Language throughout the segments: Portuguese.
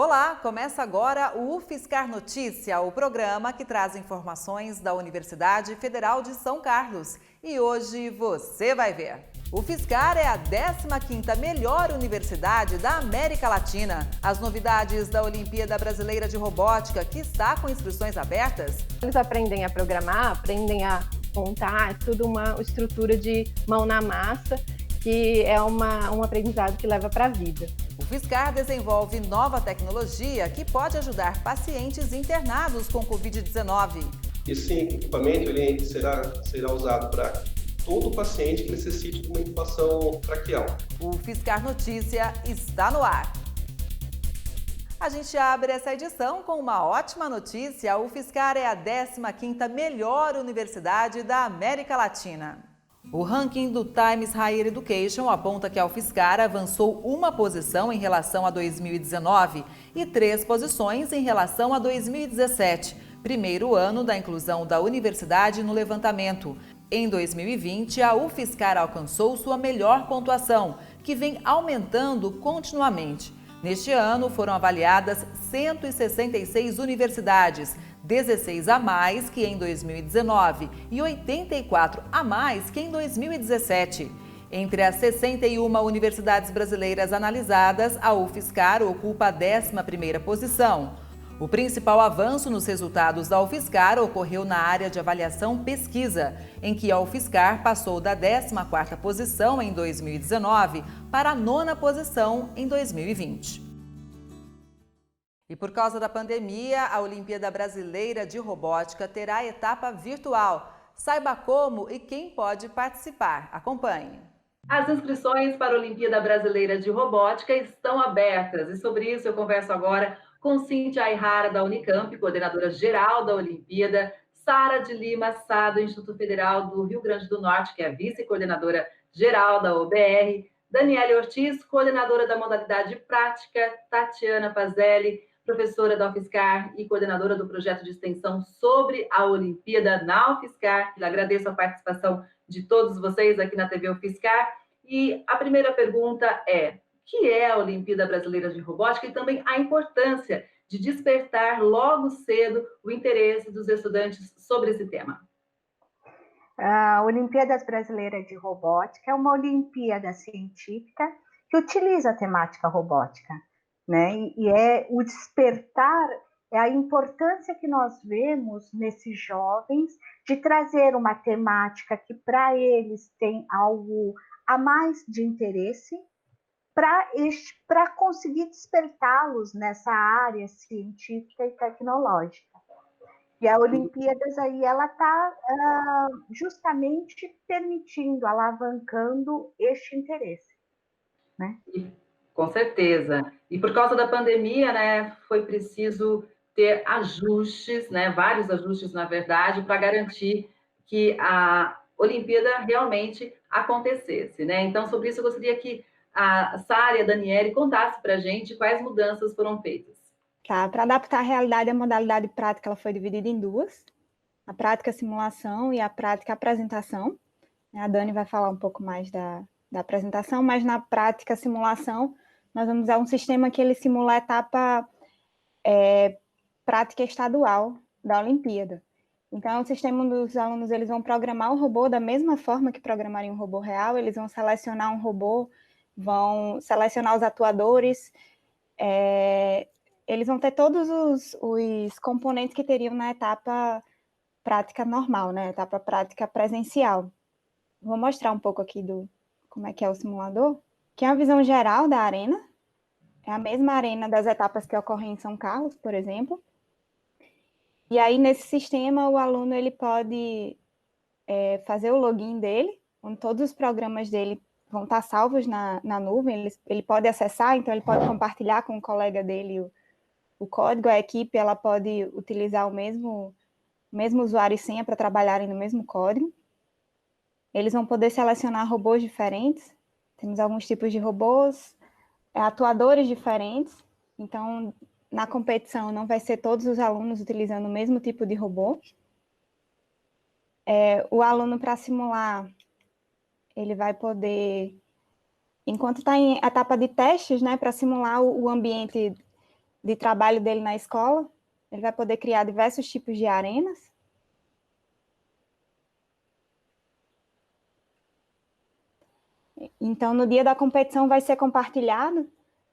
Olá, começa agora o UFSCar Notícia, o programa que traz informações da Universidade Federal de São Carlos. E hoje você vai ver. O UFSCar é a 15ª melhor universidade da América Latina. As novidades da Olimpíada Brasileira de Robótica, que está com inscrições abertas. Eles aprendem a programar, aprendem a montar, é tudo uma estrutura de mão na massa, que é um aprendizado que leva para a vida. O UFSCar desenvolve nova tecnologia que pode ajudar pacientes internados com Covid-19. Esse equipamento será usado para todo paciente que necessite de uma intubação traqueal. O UFSCar Notícia está no ar. A gente abre essa edição com uma ótima notícia. A UFSCar é a 15ª melhor universidade da América Latina. O ranking do Times Higher Education aponta que a UFSCar avançou uma posição em relação a 2019 e 3 posições em relação a 2017, primeiro ano da inclusão da universidade no levantamento. Em 2020, a UFSCar alcançou sua melhor pontuação, que vem aumentando continuamente. Neste ano, foram avaliadas 166 universidades, 16 a mais que em 2019 e 84 a mais que em 2017. Entre as 61 universidades brasileiras analisadas, a UFSCar ocupa a 11ª posição. O principal avanço nos resultados da UFSCar ocorreu na área de avaliação pesquisa, em que a UFSCar passou da 14ª posição em 2019 para a 9ª posição em 2020. E por causa da pandemia, a Olimpíada Brasileira de Robótica terá etapa virtual. Saiba como e quem pode participar. Acompanhe. As inscrições para a Olimpíada Brasileira de Robótica estão abertas e sobre isso eu converso agora com Cíntia Aihara, da Unicamp, coordenadora geral da Olimpíada, Sara de Lima Sá, do Instituto Federal do Rio Grande do Norte, que é a vice-coordenadora geral da OBR, Daniele Ortiz, coordenadora da modalidade prática, Tatiana Pazelli, professora da UFSCar e coordenadora do projeto de extensão sobre a Olimpíada na UFSCar. Agradeço a participação de todos vocês aqui na TV UFSCar. E a primeira pergunta é: o que é a Olimpíada Brasileira de Robótica e também a importância de despertar logo cedo o interesse dos estudantes sobre esse tema? A Olimpíada Brasileira de Robótica é uma Olimpíada científica que utiliza a temática robótica, né? E é o despertar, é a importância que nós vemos nesses jovens de trazer uma temática que para eles tem algo a mais de interesse, para conseguir despertá-los nessa área científica e tecnológica. E a Olimpíadas aí, ela está justamente permitindo, alavancando este interesse, né? Com certeza. E por causa da pandemia, né, foi preciso ter ajustes, né, vários ajustes, na verdade, para garantir que a Olimpíada realmente acontecesse, né? Então, sobre isso, eu gostaria que a Sara e a Daniele contassem para a gente quais mudanças foram feitas. Tá, para adaptar a realidade, a modalidade prática ela foi dividida em duas: a prática simulação e a prática apresentação. A Dani vai falar um pouco mais da apresentação, mas na prática simulação, nós vamos usar um sistema que ele simula a etapa prática estadual da Olimpíada. Então, o sistema dos alunos, eles vão programar o robô da mesma forma que programariam um robô real, eles vão selecionar um robô, vão selecionar os atuadores, eles vão ter todos os componentes que teriam na etapa prática normal, né? Etapa prática presencial. Vou mostrar um pouco aqui como é que é o simulador, que é uma visão geral da arena. É a mesma arena das etapas que ocorrem em São Carlos, por exemplo. E aí, nesse sistema, o aluno ele pode fazer o login dele, onde todos os programas dele vão estar salvos na nuvem, ele pode acessar, então ele pode compartilhar com o colega dele o código, a equipe ela pode utilizar o mesmo usuário e senha para trabalharem no mesmo código. Eles vão poder selecionar robôs diferentes, temos alguns tipos de robôs, atuadores diferentes, então na competição não vai ser todos os alunos utilizando o mesmo tipo de robô. O aluno, para simular, ele vai poder, enquanto está em etapa de testes, né, para simular o ambiente de trabalho dele na escola. Ele vai poder criar diversos tipos de arenas. Então, no dia da competição vai ser compartilhado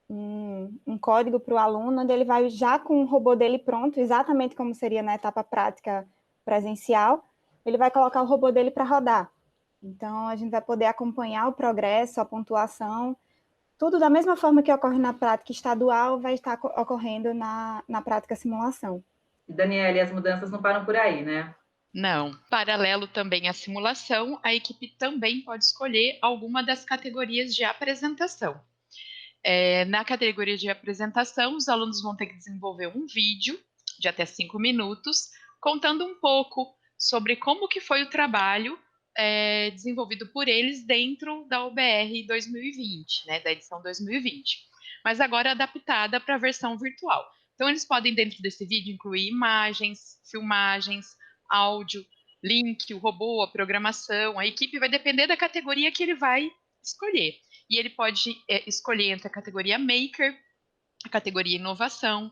um código para o aluno, onde ele vai já com o robô dele pronto, exatamente como seria na etapa prática presencial, ele vai colocar o robô dele para rodar. Então, a gente vai poder acompanhar o progresso, a pontuação, tudo da mesma forma que ocorre na prática estadual, vai estar ocorrendo na prática simulação. E, Daniela, as mudanças não param por aí, né? Não. Paralelo também à simulação, a equipe também pode escolher alguma das categorias de apresentação. Na categoria de apresentação, os alunos vão ter que desenvolver um vídeo de até 5 minutos, contando um pouco sobre como que foi o trabalho desenvolvido por eles dentro da OBR 2020, né, da edição 2020, mas agora adaptada para a versão virtual. Então, eles podem, dentro desse vídeo, incluir imagens, filmagens, áudio, link, o robô, a programação. A equipe vai depender da categoria que ele vai escolher. E ele pode escolher entre a categoria Maker, a categoria Inovação,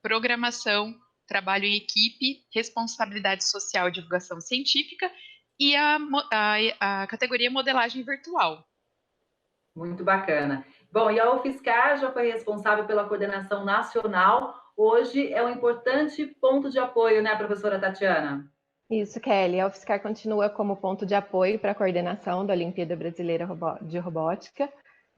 Programação, Trabalho em Equipe, Responsabilidade Social e Divulgação Científica e a categoria Modelagem Virtual. Muito bacana. Bom, e a UFSCar já foi responsável pela coordenação nacional. Hoje é um importante ponto de apoio, né, professora Tatiana? Isso, Kelly. A UFSCar continua como ponto de apoio para a coordenação da Olimpíada Brasileira de Robótica.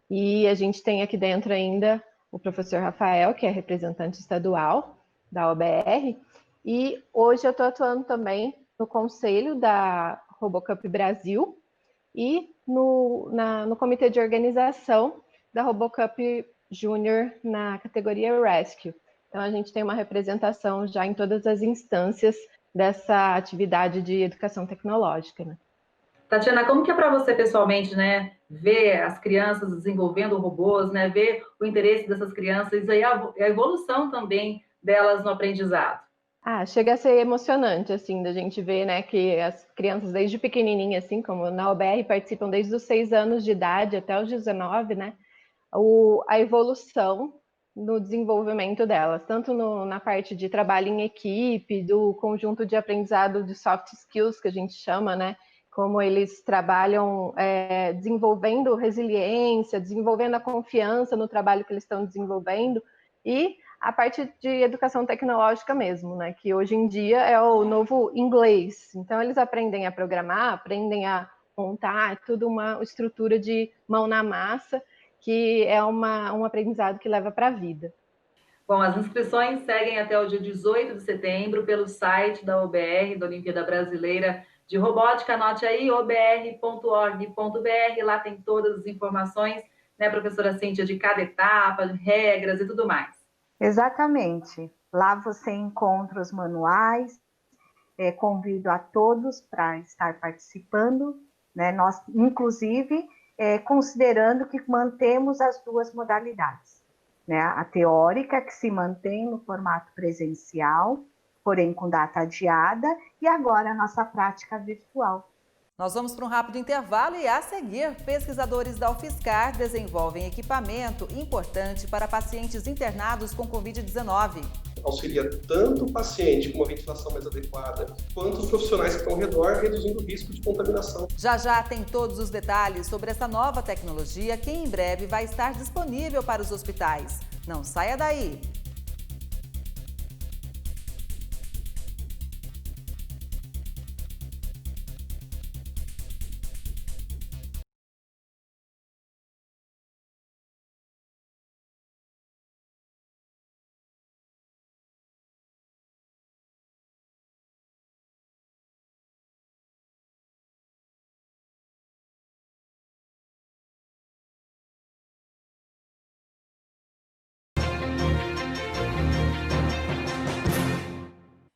E a gente tem aqui dentro ainda o professor Rafael, que é representante estadual da OBR. E hoje eu estou atuando também no conselho da RoboCup Brasil e no comitê de organização da RoboCup Júnior na categoria Rescue. Então, a gente tem uma representação já em todas as instâncias dessa atividade de educação tecnológica, né? Tatiana, como que é para você pessoalmente, né, ver as crianças desenvolvendo robôs, né, ver o interesse dessas crianças e a evolução também delas no aprendizado? Chega a ser emocionante, assim, da gente ver, né, que as crianças desde pequenininha, assim, como na OBR, participam desde os 6 anos de idade até os 19, né, a evolução no desenvolvimento delas, tanto na parte de trabalho em equipe, do conjunto de aprendizado de soft skills, que a gente chama, né, como eles trabalham desenvolvendo resiliência, desenvolvendo a confiança no trabalho que eles estão desenvolvendo, e a parte de educação tecnológica mesmo, né, que hoje em dia é o novo inglês. Então, eles aprendem a programar, aprendem a montar, é tudo uma estrutura de mão na massa, que é um aprendizado que leva para a vida. Bom, as inscrições seguem até o dia 18 de setembro pelo site da OBR, da Olimpíada Brasileira de Robótica. Anote aí, obr.org.br, lá tem todas as informações, né, professora Cíntia, de cada etapa, regras e tudo mais. Exatamente. Lá você encontra os manuais, convido a todos para estar participando, né? Nós, inclusive, considerando que mantemos as duas modalidades, né? A teórica, que se mantém no formato presencial, porém com data adiada, e agora a nossa prática virtual. Nós vamos para um rápido intervalo e, a seguir, pesquisadores da UFSCar desenvolvem equipamento importante para pacientes internados com Covid-19. Auxilia tanto o paciente com uma ventilação mais adequada, quanto os profissionais que estão ao redor, reduzindo o risco de contaminação. Já tem todos os detalhes sobre essa nova tecnologia que em breve vai estar disponível para os hospitais. Não saia daí!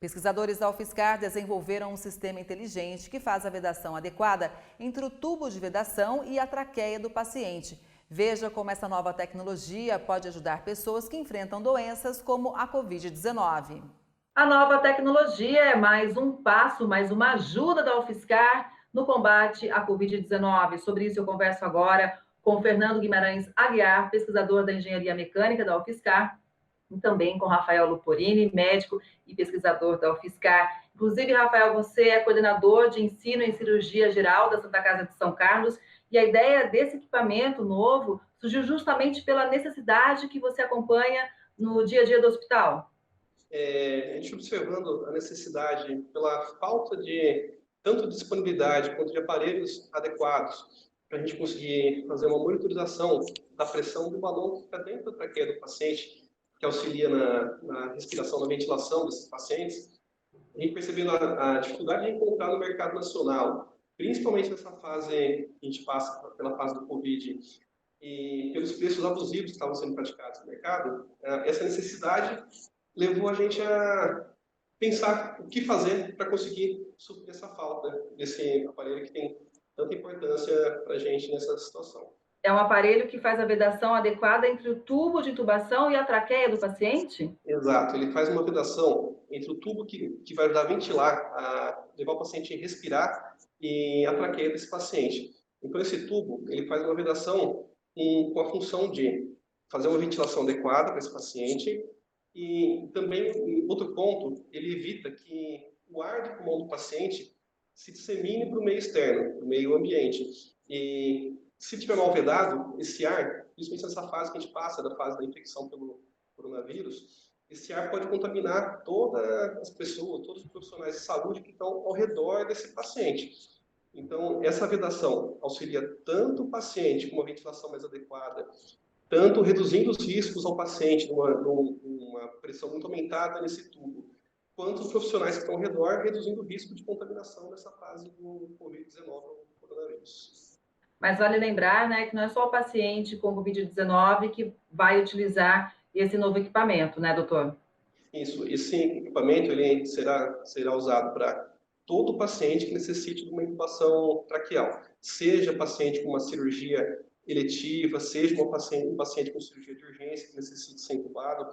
Pesquisadores da UFSCar desenvolveram um sistema inteligente que faz a vedação adequada entre o tubo de vedação e a traqueia do paciente. Veja como essa nova tecnologia pode ajudar pessoas que enfrentam doenças como a Covid-19. A nova tecnologia é mais um passo, mais uma ajuda da UFSCar no combate à Covid-19. Sobre isso eu converso agora com Fernando Guimarães Aguiar, pesquisador da Engenharia Mecânica da UFSCar. e também com Rafael Luporini, médico e pesquisador da UFSCar. Inclusive, Rafael, você é coordenador de ensino em cirurgia geral da Santa Casa de São Carlos, e a ideia desse equipamento novo surgiu justamente pela necessidade que você acompanha no dia a dia do hospital. A gente observando a necessidade pela falta de tanto de disponibilidade quanto de aparelhos adequados para a gente conseguir fazer uma monitorização da pressão do balão que fica dentro da traqueia do paciente, que auxilia na respiração, na ventilação desses pacientes. A gente percebendo a dificuldade de encontrar no mercado nacional, principalmente nessa fase que a gente passa pela fase do Covid e pelos preços abusivos que estavam sendo praticados no mercado, essa necessidade levou a gente a pensar o que fazer para conseguir suprir essa falta desse aparelho que tem tanta importância para a gente nessa situação. É um aparelho que faz a vedação adequada entre o tubo de intubação e a traqueia do paciente? Exato, ele faz uma vedação entre o tubo que vai ajudar a ventilar, a levar o paciente a respirar, e a traqueia desse paciente. Então esse tubo, ele faz uma vedação com a função de fazer uma ventilação adequada para esse paciente, e também, em outro ponto, ele evita que o ar de pulmão do paciente se dissemine para o meio externo, para o meio ambiente. E se tiver mal vedado, esse ar, principalmente nessa fase que a gente passa, da fase da infecção pelo coronavírus, esse ar pode contaminar todas as pessoas, todos os profissionais de saúde que estão ao redor desse paciente. Então, essa vedação auxilia tanto o paciente com uma ventilação mais adequada, tanto reduzindo os riscos ao paciente numa pressão muito aumentada nesse tubo, quanto os profissionais que estão ao redor, reduzindo o risco de contaminação nessa fase do Covid-19 ou do coronavírus. Mas vale lembrar, né, que não é só o paciente com Covid-19 que vai utilizar esse novo equipamento, né, doutor? Isso, esse equipamento ele será usado para todo paciente que necessite de uma intubação traqueal, seja paciente com uma cirurgia eletiva, seja um paciente com cirurgia de urgência que necessite ser intubado,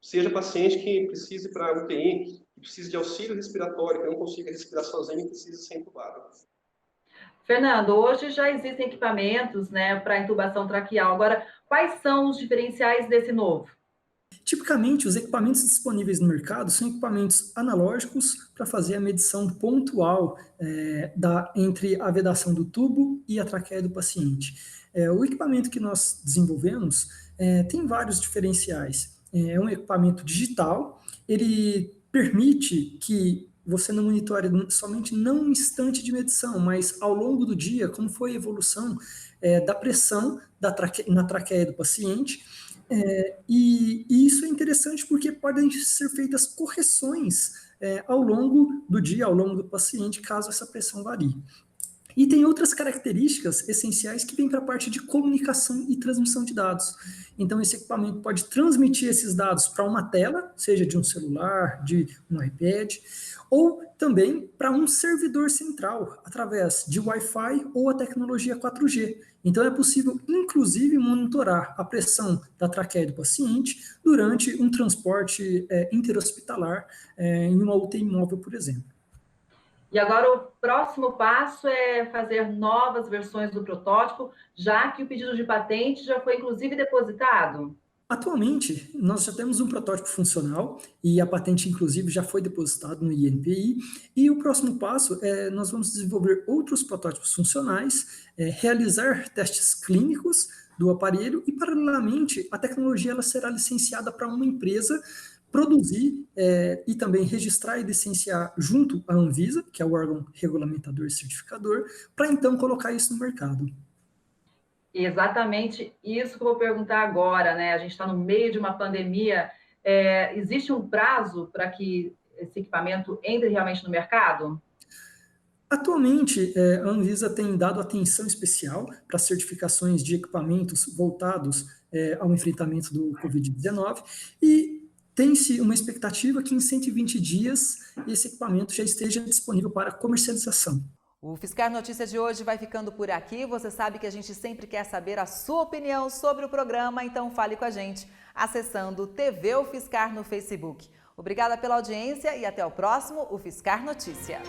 seja paciente que precise para UTI, que precise de auxílio respiratório, que não consiga respirar sozinho e precisa ser intubado. Fernando, hoje já existem equipamentos, né, para intubação traqueal. Agora, quais são os diferenciais desse novo? Tipicamente, os equipamentos disponíveis no mercado são equipamentos analógicos para fazer a medição pontual entre a vedação do tubo e a traqueia do paciente. O equipamento que nós desenvolvemos tem vários diferenciais. É um equipamento digital, ele permite que você não monitore somente não um instante de medição, mas ao longo do dia, como foi a evolução da pressão na traqueia do paciente. E isso é interessante porque podem ser feitas correções ao longo do dia, ao longo do paciente, caso essa pressão varie. E tem outras características essenciais que vêm para a parte de comunicação e transmissão de dados. Então, esse equipamento pode transmitir esses dados para uma tela, seja de um celular, de um iPad, ou também para um servidor central, através de Wi-Fi ou a tecnologia 4G. Então, é possível, inclusive, monitorar a pressão da traqueia do paciente durante um transporte interhospitalar em uma UTI móvel, por exemplo. E agora o próximo passo é fazer novas versões do protótipo, já que o pedido de patente já foi, inclusive, depositado? Atualmente, nós já temos um protótipo funcional e a patente, inclusive, já foi depositada no INPI. E o próximo passo nós vamos desenvolver outros protótipos funcionais, realizar testes clínicos do aparelho e, paralelamente, a tecnologia ela será licenciada para uma empresa produzir e também registrar e licenciar junto à Anvisa, que é o órgão regulamentador e certificador, para então colocar isso no mercado. Exatamente isso que eu vou perguntar agora, né? A gente está no meio de uma pandemia. Existe um prazo para que esse equipamento entre realmente no mercado? Atualmente, a Anvisa tem dado atenção especial para certificações de equipamentos voltados ao enfrentamento do Covid-19 e tem-se uma expectativa que em 120 dias esse equipamento já esteja disponível para comercialização. O UFSCar Notícias de hoje vai ficando por aqui. Você sabe que a gente sempre quer saber a sua opinião sobre o programa, então fale com a gente acessando TV UFSCar no Facebook. Obrigada pela audiência e até o próximo UFSCar Notícia.